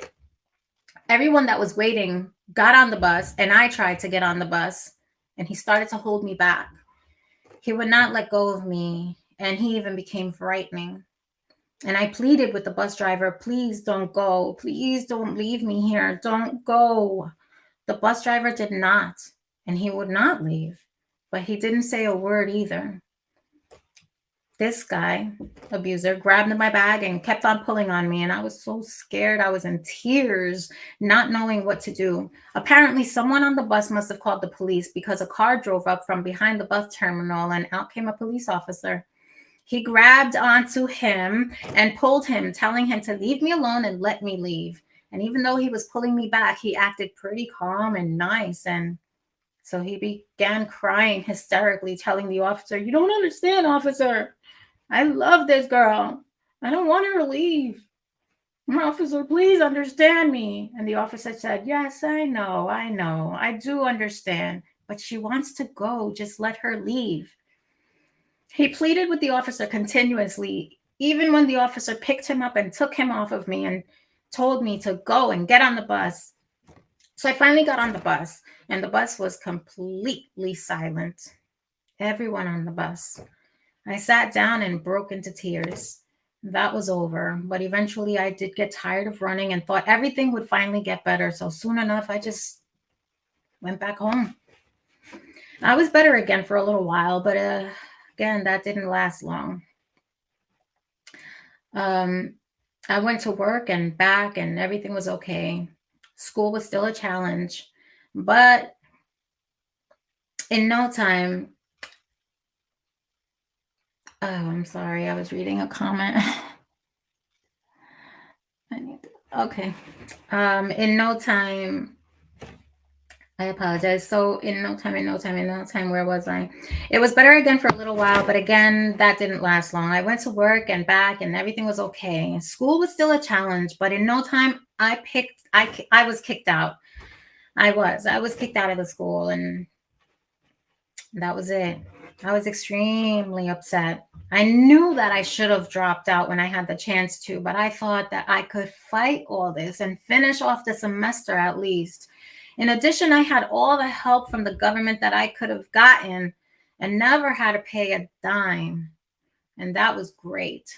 Everyone that was waiting got on the bus, and I tried to get on the bus, and he started to hold me back. He would not let go of me, and he even became frightening. And I pleaded with the bus driver, please don't go. Please don't leave me here. Don't go. The bus driver did not, and he would not leave, but he didn't say a word either. this guy, abuser, grabbed my bag and kept on pulling on me. And I was so scared. I was in tears, not knowing what to do. Apparently, someone on the bus must have called the police because a car drove up from behind the bus terminal and out came a police officer. He grabbed onto him and pulled him, telling him to leave me alone and let me leave. And even though he was pulling me back, he acted pretty calm and nice. And so he began crying hysterically, telling the officer, "You don't understand, officer. I love this girl. I don't want her to leave. Officer, please understand me." And the officer said, "Yes, I know. I do understand. But she wants to go. Just let her leave." He pleaded with the officer continuously, even when the officer picked him up and took him off of me and told me to go and get on the bus. So I finally got on the bus, and the bus was completely silent. Everyone on the bus. I sat down and broke into tears. That was over, but eventually I did get tired of running and thought everything would finally get better. So soon enough, I just went back home. I was better again for a little while, but again, that didn't last long. I went to work and back, and everything was okay. School was still a challenge, but in no time, oh, I'm sorry, I was reading a comment. Okay. In no time, I apologize. So in no time, where was I? It was better again for a little while, but again, that didn't last long. I went to work and back and everything was okay. School was still a challenge, but in no time, I was kicked out. I was kicked out of the school, and that was it. I was extremely upset. I knew that I should have dropped out when I had the chance to, but I thought that I could fight all this and finish off the semester at least. In addition, I had all the help from the government that I could have gotten and never had to pay a dime. And that was great.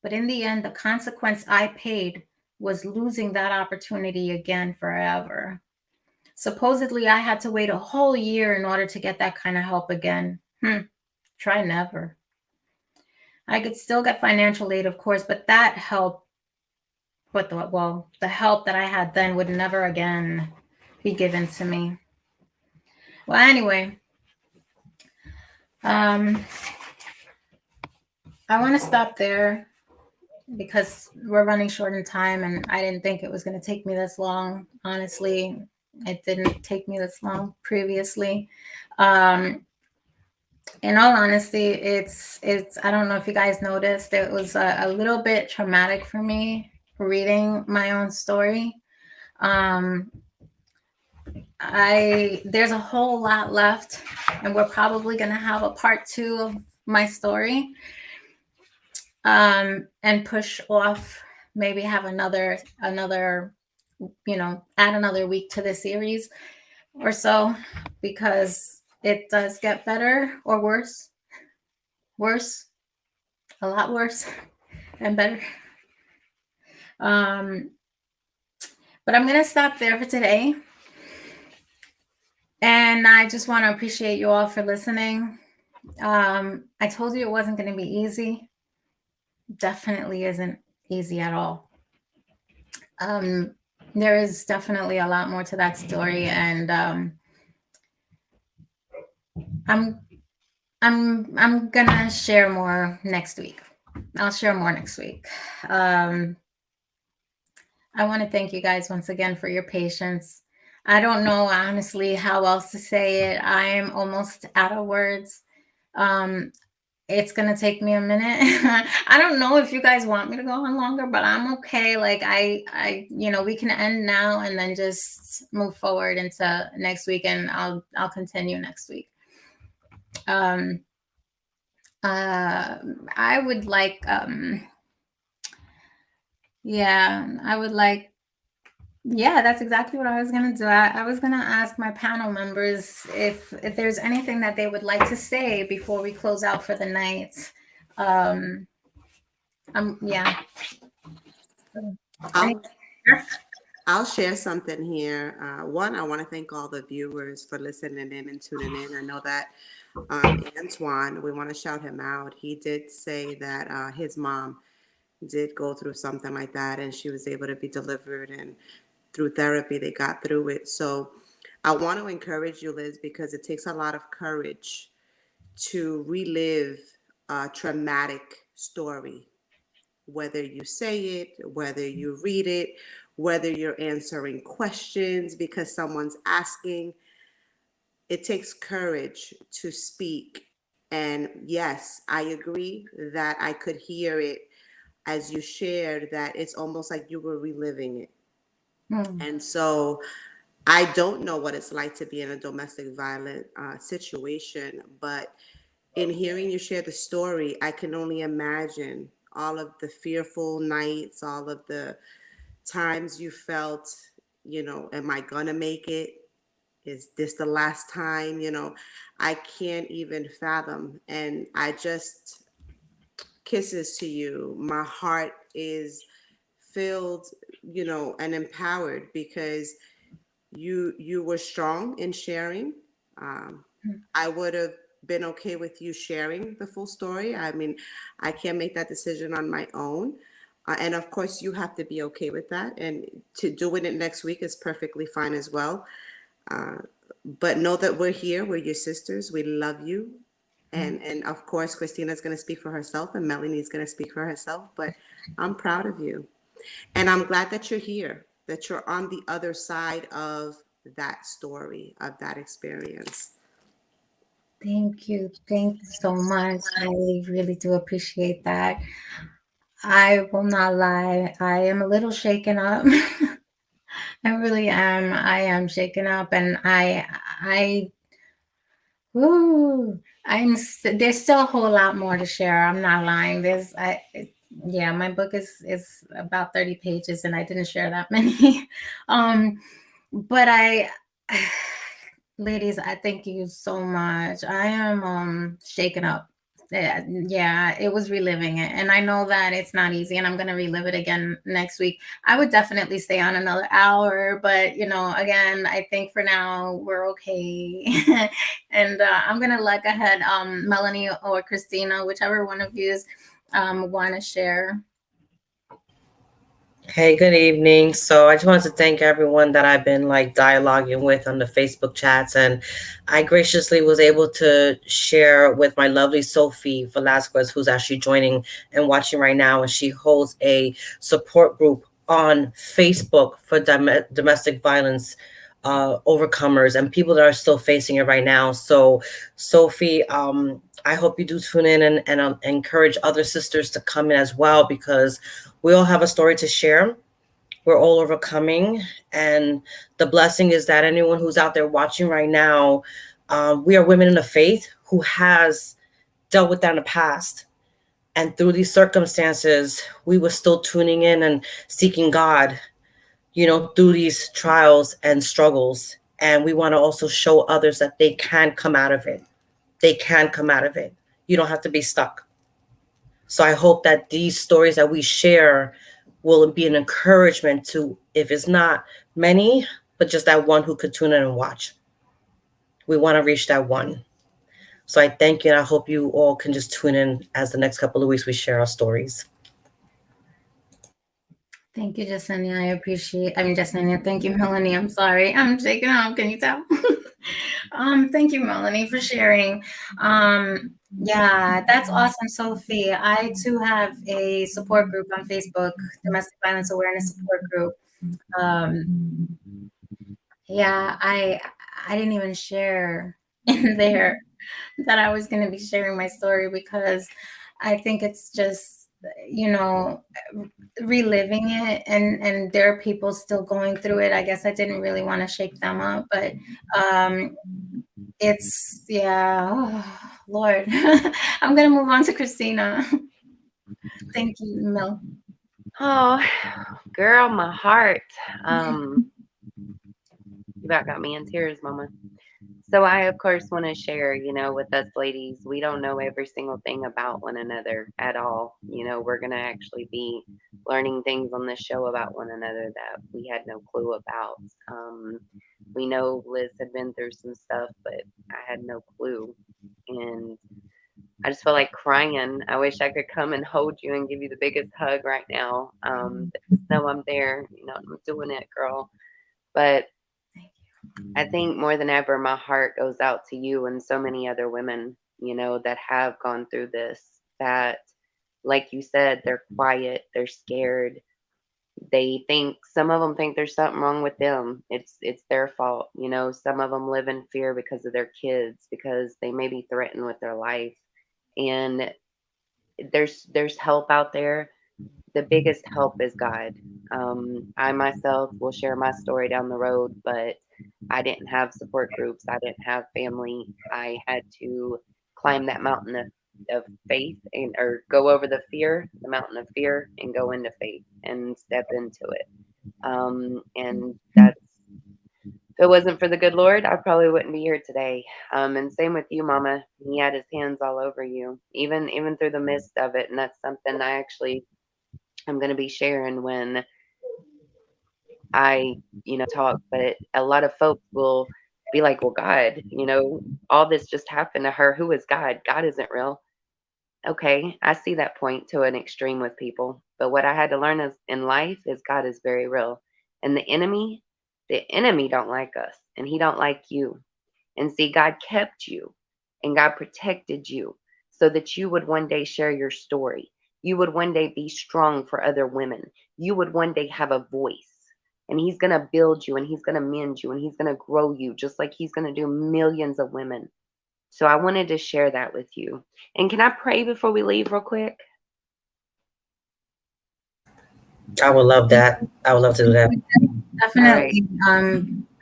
But in the end, the consequence I paid was losing that opportunity again forever. Supposedly, I had to wait a whole year in order to get that kind of help again. Try never. I could still get financial aid, of course, but that help, the help that I had then would never again be given to me. Well, anyway, I want to stop there because we're running short in time, and I didn't think it was going to take me this long. Honestly, it didn't take me this long previously. In all honesty, it's I don't know if you guys noticed, it was a little bit traumatic for me reading my own story. There's a whole lot left, and we're probably going to have a part 2 of my story, and push off, maybe have another add another week to the series or so, because it does get better or worse, a lot worse and better. But I'm going to stop there for today. And I just want to appreciate you all for listening. I told you it wasn't going to be easy. Definitely isn't easy at all. There is definitely a lot more to that story, and I'm gonna share more next week. I'll share more next week. I want to thank you guys once again for your patience. I don't know honestly how else to say it. I am almost out of words. It's gonna take me a minute. I don't know if you guys want me to go on longer, but I'm okay. Like we can end now and then just move forward into next week, and I'll continue next week. I would like that's exactly what I was going to do. I was going to ask my panel members if there's anything that they would like to say before we close out for the night. Yeah. I'll, I'll share something here. One, I want to thank all the viewers for listening in and tuning in. I know that Antoine, we want to shout him out. He did say that his mom did go through something like that and she was able to be delivered, and through therapy they got through it. So I want to encourage you, Liz, because it takes a lot of courage to relive a traumatic story, whether you say it, whether you read it, whether you're answering questions because someone's asking. It takes courage to speak. And yes, I agree that I could hear it as you shared, that it's almost like you were reliving it. Hmm. And so I don't know what it's like to be in a domestic violent situation, but in hearing you share the story, I can only imagine all of the fearful nights, all of the times you felt, am I gonna make it? Is this the last time? I can't even fathom. And I just, kisses to you. My heart is filled, and empowered because you were strong in sharing. Um, I would have been okay with you sharing the full story. I mean, I can't make that decision on my own. And of course, you have to be okay with that. And to doing it next week is perfectly fine as well. Uh, but know that we're here. We're your sisters. We love you. And of course, Christina's going to speak for herself and Melanie's going to speak for herself. But I'm proud of you. And I'm glad that you're here, that you're on the other side of that story, of that experience. Thank you. Thank you so much. I really do appreciate that. I will not lie. I am a little shaken up. I really am. I am shaken up, and I, woo, there's still a whole lot more to share. I'm not lying. Yeah, my book is about 30 pages, and I didn't share that many. um, but ladies, I thank you so much. I am shaken up. Yeah, yeah, it was reliving it. And I know that it's not easy, and I'm gonna relive it again next week. I would definitely stay on another hour, but again, I think for now we're okay. And I'm gonna let go ahead, Melanie or Christina, whichever one of you want to share. Hey, good evening. So I just wanted to thank everyone that I've been like dialoguing with on the Facebook chats, and I graciously was able to share with my lovely Sophie Velasquez, who's actually joining and watching right now, and she holds a support group on Facebook for domestic violence overcomers and people that are still facing it right now. So, Sophie, I hope you do tune in and encourage other sisters to come in as well, because we all have a story to share. We're all overcoming. And the blessing is that anyone who's out there watching right now, we are women in the faith who has dealt with that in the past. And through these circumstances, we were still tuning in and seeking God, through these trials and struggles. And we want to also show others that they can come out of it. They can come out of it. You don't have to be stuck. So I hope that these stories that we share will be an encouragement to, if it's not many, but just that one who could tune in and watch. We want to reach that one. So I thank you, and I hope you all can just tune in as the next couple of weeks we share our stories. Thank you, Jasenia. Jasenia. Thank you, Melanie. I'm sorry. I'm shaking up. Can you tell? Thank you, Melanie, for sharing. Yeah, that's awesome, Sophie. I too have a support group on Facebook, Domestic Violence Awareness Support Group. Um, yeah, I didn't even share in there that I was going to be sharing my story because I think it's just, you know, reliving it, and there are people still going through it. I guess I didn't really want to shake them up, but um it's, yeah, oh, Lord. I'm gonna move on to Christina. Thank you, Mel. Oh, girl, my heart. Um, you about got me in tears, Mama. So I, of course, want to share, with us ladies, we don't know every single thing about one another at all. We're going to actually be learning things on this show about one another that we had no clue about. We know Liz had been through some stuff, but I had no clue. And I just feel like crying. I wish I could come and hold you and give you the biggest hug right now. But just know I'm there. I'm doing it, girl. But I think more than ever, my heart goes out to you and so many other women, that have gone through this. That, like you said, they're quiet, they're scared. They think some of them think there's something wrong with them. It's their fault. Some of them live in fear because of their kids, because they may be threatened with their life. And there's help out there. The biggest help is God. I myself will share my story down the road, but I didn't have support groups. I didn't have family. I had to climb that mountain of faith and or go over the mountain of fear, and go into faith and step into it. And that's if it wasn't for the good Lord, I probably wouldn't be here today. And same with you, Mama. He had his hands all over you, even through the midst of it. And that's something I'm going to be sharing when I, talk. But a lot of folks will be like, well, God, all this just happened to her. Who is God? God isn't real. Okay, I see that point to an extreme with people. But what I had to learn is in life is God is very real. And the enemy don't like us, and he don't like you. And see, God kept you and God protected you so that you would one day share your story. You would one day be strong for other women. You would one day have a voice. And he's going to build you, and he's going to mend you, and he's going to grow you just like he's going to do millions of women. So I wanted to share that with you. And can I pray before we leave real quick? I would love that. I would love to do that. Definitely.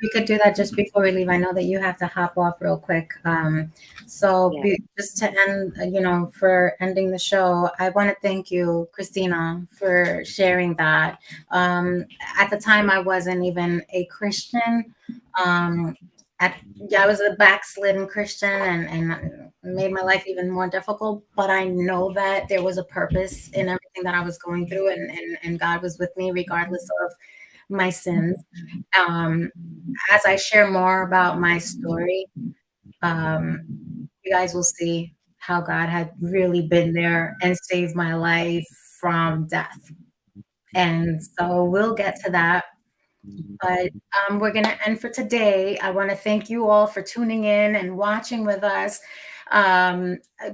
We could do that just before we leave. I know that you have to hop off real quick. Just to end, for ending the show, I want to thank you, Christina, for sharing that. At the time, I wasn't even a Christian. I was a backslidden Christian, and made my life even more difficult. But I know that there was a purpose in everything that I was going through, and God was with me regardless of my sins. As I share more about my story, you guys will see how God had really been there and saved my life from death. And so we'll get to that. But we're going to end for today. I want to thank you all for tuning in and watching with us.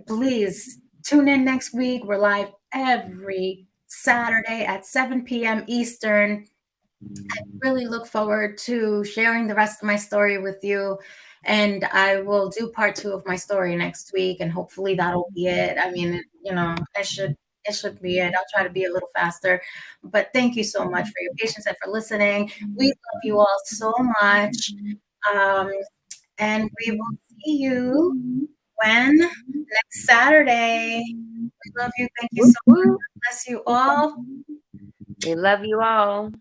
Please tune in next week. We're live every Saturday at 7 p.m. Eastern. I really look forward to sharing the rest of my story with you. And I will do part 2 of my story next week, and hopefully that'll be it. I mean, it should be it. I'll try to be a little faster. But thank you so much for your patience and for listening. We love you all so much. And we will see you when next Saturday. We love you. Thank you so much. Bless you all. We love you all.